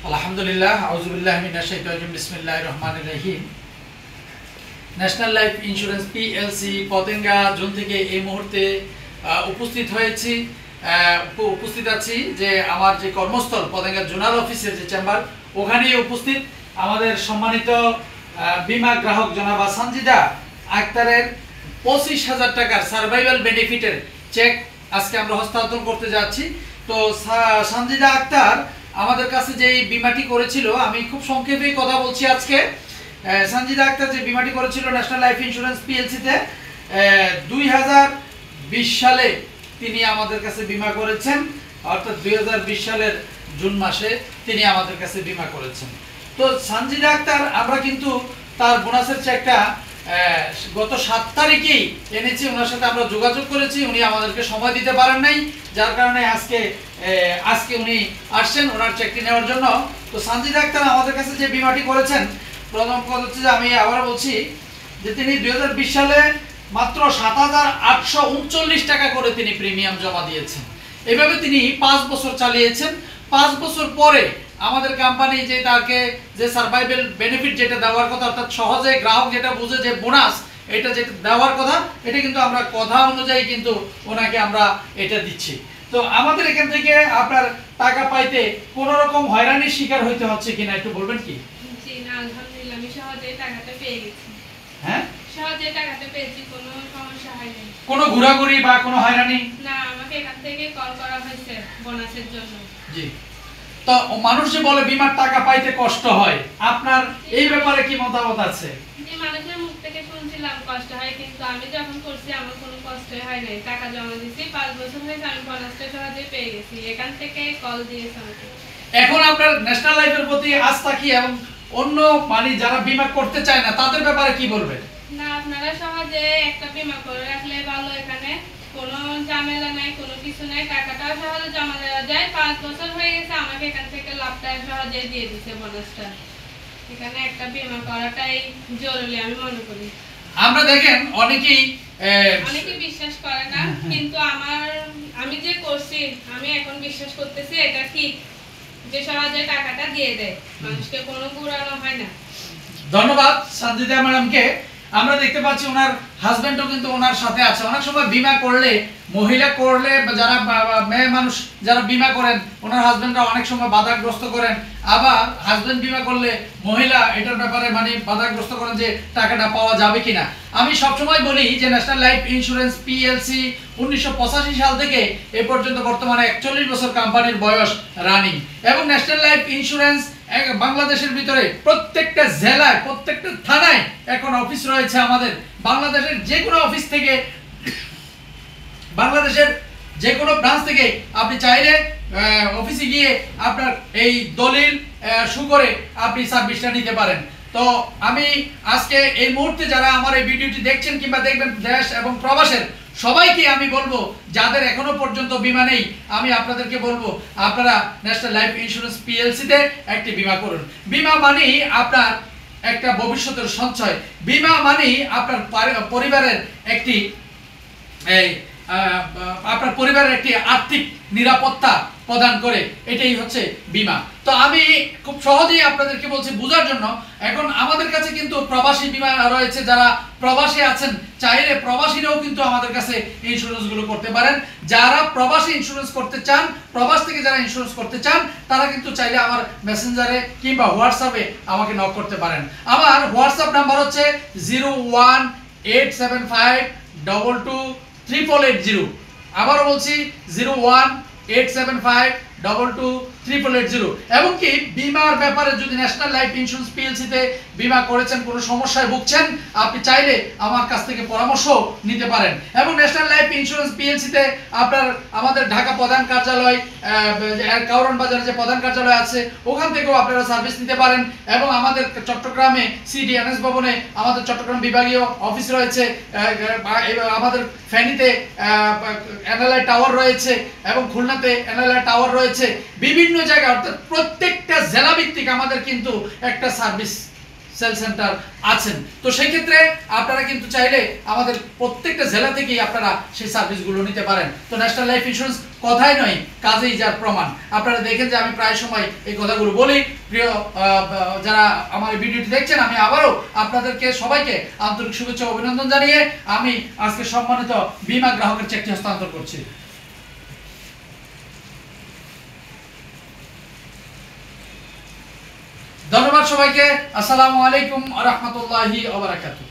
আলহামদুলিল্লাহ, আউযুবিল্লাহি মিনাশ শাইতানির রাজিম, বিসমিল্লাহির রহমানির রহিম। National life insurance PLC Patenga zone থেকে এই মুহূর্তে উপস্থিত আছি যে আমার যে কর্মস্থল পতেঙ্গা জোনাল অফিসের যে চেম্বার, ওখানেই উপস্থিত আমাদের সম্মানিত বীমা গ্রাহক জনাবা সানজিদা আক্তারের 25,000 টাকার সার্ভাইভাল বেনিফিটের চেক আজকে আমরা হস্তান্তর করতে যাচ্ছি। তো সানজিদা আক্তার আমাদের কাছে যে বীমাটি করেছিল, আমি খুব সংক্ষেপেই কথা বলছি আজকে। সানজিদা আক্তার যে বীমাটি করেছিল ন্যাশনাল লাইফ ইন্স্যুরেন্স পিএলসিতে 2020 সালে তিনি আমাদের কাছে বীমা করেছেন, অর্থাৎ 2020 সালের জুন মাসে তিনি আমাদের কাছে বীমা করেছেন। তো সানজিদা আক্তার আমরা কিন্তু তার বোনাসের চেকটা গত 7 তারিখেই এনেছি, ওনার সাথে আমরা যোগাযোগ করেছি, উনি আমাদেরকে সময় দিতে পারেন নাই, যার কারণে আজকে উনি আসছেন ওনার চেকটি নেওয়ার জন্য। তো সানজিদা আক্তার আমাদের কাছে যে বীমাটি করেছেন, প্রথম কথা হচ্ছে যে আমি আবার বলছি যে তিনি 2020 সালে মাত্র 7,839 টাকা করে তিনি প্রিমিয়াম জমা দিয়েছেন। এভাবে তিনি 5 বছর চালিয়েছেন। 5 বছর পরে আমাদের কোম্পানি যে তাকে যে সার্ভাইভাল বেনিফিট যেটা দেওয়ার কথা, অর্থাৎ সহজে গ্রাহক যেটা বুঝে যে বোনাস এটা যেটা দেওয়ার কথা, এটা কিন্তু আমরা কথা অনুযায়ী কিন্তু ওনাকে আমরা এটা দিচ্ছি। তো আমাদের এখান থেকে আপনার টাকা পাইতে কোনো রকম হয়রানির শিকার হইতে হচ্ছে কিনা একটু বলবেন কি? জি না, আলহামদুলিল্লাহ আমি সহজেই টাকাটা পেয়ে গেছি। হ্যাঁ, সহজেই টাকাটা পেয়েছি, কোনো সমস্যা হয়নি। কোনো ঘোরাঘুরি বা কোনো হয়রানি? না, আমাকে এখান থেকে কল করা হয়েছে বোনাসের জন্য। জি। তো মানুষ যে বলে বিমার টাকা পাইতে কষ্ট হয়, আপনার এই ব্যাপারে কি মতামত আছে? যে মানুষের মুখ থেকে শুনছিলাম কষ্ট হয়, কিন্তু আমি যখন করছি আমার কোনো কষ্ট হয় নাই। টাকা জমা দিয়েছি, 5 বছর হয়েছে, আমি বোনাসটা সহজেই পেয়ে গেছি। এখান থেকে কল দিয়েছে আমাকে। এখন আপনার ন্যাশনাল লাইফের প্রতি আস্থা কি, এবং অন্য মানে যারা বীমা করতে চায় না তাদের ব্যাপারে কি বলবেন? না, আপনারা সহজে একটা বীমা করে রাখলে ভালো। এখানে কোনো ঝামেলা নাই, কোনো কিছু নাই, টাকাটাও সহজে জমা দেওয়া যায়। 5 বছর হয়ে গেছে, আমাকে এখান থেকে লাভটা সহজে দিয়ে দিচ্ছে বোনাসটা। এখানে একটা বীমা করাটাই জরুরি আমি মনে করি। আমরা দেখেন অনেকেই অনেকে বিশ্বাস করে না, কিন্তু আমি যে করছি আমি এখন বিশ্বাস করতেছি এটা ঠিক, যে সহজে টাকাটা দিয়ে দেয়, মানুষকে কোনো ঘুরানো হয় না। ধন্যবাদ সানজিদা ম্যাডামকে। আমরা দেখতে পাচ্ছি ওনার হাজবেন্ডও কিন্তু ওনার সাথে আছে। অনেক সময় বীমা করলে, মহিলা করলে, যারা মেয়ে মানুষ যারা বীমা করেন, ওনার হাজবেন্ডরা অনেক সময় বাধাগ্রস্ত করেন। আবার হাজবেন্ড বীমা করলে মহিলা এটার ব্যাপারে মানে বাধাগ্রস্ত করেন যে টাকাটা পাওয়া যাবে কিনা। আমি সবসময় বলি যে ন্যাশনাল লাইফ ইন্স্যুরেন্স পিএলসি 1985 সাল থেকে এ পর্যন্ত বর্তমানে 41 বছর কোম্পানির বয়স রানিং, এবং ন্যাশনাল লাইফ ইন্স্যুরেন্স বাংলাদেশের ভিতরে প্রত্যেকটা জেলায়, প্রত্যেকটা থানায় এখন অফিস রয়েছে আমাদের। বাংলাদেশের যে কোনো অফিস থেকে, বাংলাদেশের যে কোনো ব্রাঞ্চ থেকে আপনি চাইলে অফিসে গিয়ে আপনার এই দলিল শু করে আপনি সার্ভিসটা নিতে পারেন। তো আমি আজকে এই মুহূর্তে যারা আমার এই ভিডিওটি দেখছেন কিংবা দেখবেন দেশ এবং প্রবাসের সবাইকে আমি বলবো, যাদের এখনো পর্যন্ত বীমা নেই, আমি আপনাদেরকে বলবো আপনারা ন্যাশনাল লাইফ ইন্স্যুরেন্স পিএলসিতে একটি বীমা করুন। বীমা মানেই আপনার একটা ভবিষ্যতের সঞ্চয়। বীমা মানেই আপনার পরিবারের একটি আপনার পরিবারের একটি আর্থিক নিরাপত্তা প্রদান করে, এটাই হচ্ছে বীমা। তো আমি খুব সহজেই আপনাদেরকে বলছি বোঝার জন্য, এখন আমাদের কাছে কিন্তু প্রবাসী বীমা রয়েছে। যারা প্রবাসী আছেন, চাইলে প্রবাসীরাও কিন্তু আমাদের কাছে ইন্স্যুরেন্সগুলো করতে পারেন। যারা প্রবাসী ইন্স্যুরেন্স করতে চান, প্রবাস থেকে যারা ইন্স্যুরেন্স করতে চান, তারা কিন্তু চাইলে আমার মেসেঞ্জারে কিংবা হোয়াটসঅ্যাপে আমাকে নক করতে পারেন। আমার হোয়াটসঅ্যাপ নাম্বার হচ্ছে 01875223880। আবারও বলছি 01875223880। এবং কি বীমার ব্যাপারে যদি ন্যাশনাল লাইফ ইন্স্যুরেন্স পিএলসিতে বীমা করেছেন, কোনো সমস্যায় ভুগছেন, আপনি চাইলে আমার কাছ থেকে পরামর্শ নিতে পারেন। এবং ন্যাশনাল লাইফ ইন্স্যুরেন্স পিএলসিতে আপনার আমাদের ঢাকা প্রধান কার্যালয়, কাউরন বাজারে যে প্রধান কার্যালয় আছে, ওখান থেকেও আপনারা সার্ভিস নিতে পারেন। এবং আমাদের চট্টগ্রামে সিডিএনএস ভবনে আমাদের চট্টগ্রাম বিভাগীয় অফিস রয়েছে, আমাদের ফেনীতে এনএলআই টাওয়ার রয়েছে, এবং খুলনাতে এনএলআই টাওয়ার রয়েছে। বিভিন্ন জায়গায়, অর্থাৎ প্রত্যেকটা জেলা ভিত্তিক আমাদের কিন্তু একটা সার্ভিস সেল সেন্টার আছেন। তো সেই ক্ষেত্রে আপনারা কিন্তু চাইলে আমাদের প্রত্যেকটা জেলা থেকেই আপনারা সেই সার্ভিসগুলো নিতে পারেন। তো ন্যাশনাল লাইফ ইন্স্যুরেন্স কথাই নয়, কাজেই যার প্রমাণ। আপনারা দেখেন যে আমি প্রায় সময় এই কথাগুলো বলি। প্রিয় যারা আমার এই ভিডিওটি দেখছেন, আমি আবারও আপনাদেরকে সবাইকে আন্তরিক শুভেচ্ছা ও অভিনন্দন জানিয়ে আমি আজকে সম্মানিত বীমা গ্রাহকের চেকটি হস্তান্তর করছি। ধন্যবাদ সবাইকে। আসসালামু আলাইকুম ওয়া রাহমাতুল্লাহি ওয়া বারাকাতুহু।